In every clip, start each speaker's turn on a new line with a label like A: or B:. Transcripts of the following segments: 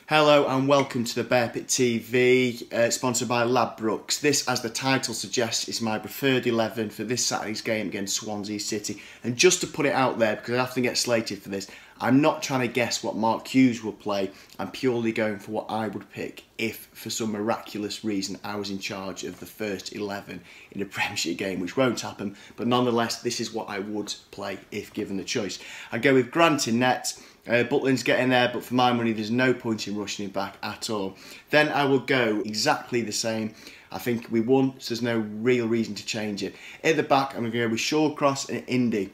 A: Hello and welcome to the Bear Pit TV, sponsored by Ladbrokes. This, as the title suggests, is my preferred 11 for this Saturday's game against Swansea City. And just to put it out there, because I often get slated for this, I'm not trying to guess what Mark Hughes will play. I'm purely going for what I would pick if, for some miraculous reason, I was in charge of the first 11 in a Premiership game, which won't happen. But nonetheless, this is what I would play if given the choice. I go with Grant in net. Butland's getting there, but for my money, there's no point in rushing him back at all. Then I will go exactly the same. I think we won, so there's no real reason to change it. At the back, I'm going to go with Shawcross and Indy.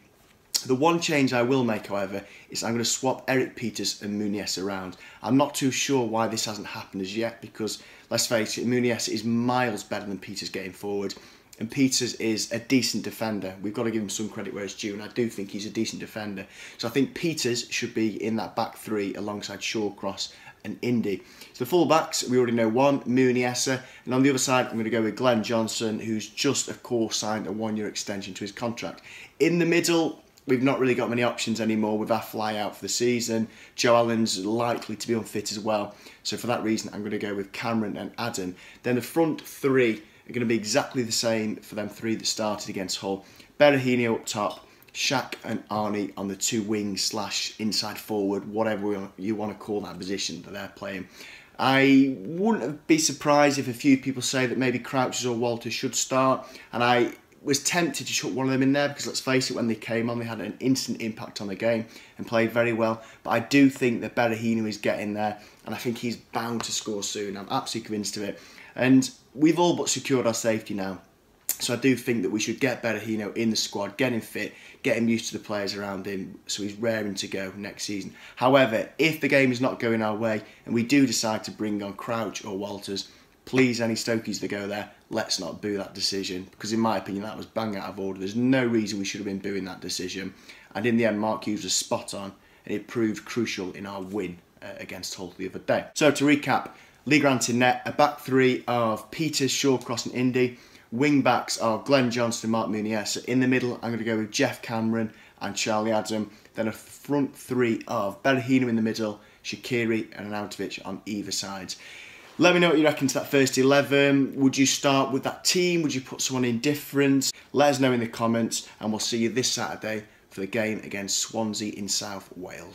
A: The one change I will make, however, is I'm going to swap Eric Peters and Muniesa around. I'm not too sure why this hasn't happened as yet, because, let's face it, Muniesa is miles better than Peters getting forward. And Peters is a decent defender. We've got to give him some credit where it's due, and I do think he's a decent defender. So I think Peters should be in that back three alongside Shawcross and Indy. So the full-backs, we already know one, Muniesa. And on the other side, I'm going to go with Glenn Johnson, who's just, of course, signed a one-year extension to his contract. In the middle, we've not really got many options anymore with our fly out for the season. Joe Allen's likely to be unfit as well. So for that reason, I'm going to go with Cameron and Adam. Then the front three are going to be exactly the same for them three that started against Hull. Berahino up top, Shaq and Arnie on the two wings / inside forward, whatever you want to call that position that they're playing. I wouldn't be surprised if a few people say that maybe Crouches or Walters should start, and I was tempted to chuck one of them in there because, let's face it, when they came on, they had an instant impact on the game and played very well. But I do think that Berahino is getting there, and I think he's bound to score soon. I'm absolutely convinced of it. And we've all but secured our safety now. So I do think that we should get Berahino in the squad, get him fit, get him used to the players around him so he's raring to go next season. However, if the game is not going our way and we do decide to bring on Crouch or Walters, please, any Stokies that go there, let's not boo that decision, because in my opinion that was bang out of order. There's no reason we should have been booing that decision. And in the end, Mark Hughes was spot on, and it proved crucial in our win against Hull the other day. So to recap, Lee Grant in net, a back three of Peters, Shawcross and Indy. Wing backs are Glenn Johnson and Mark Muniesa. In the middle, I'm going to go with Jeff Cameron and Charlie Adam. Then a front three of Berahino in the middle, Shaqiri and Arnautovic on either side. Let me know what you reckon to that first 11. Would you start with that team? Would you put someone in different? Let us know in the comments, and we'll see you this Saturday for the game against Swansea in South Wales.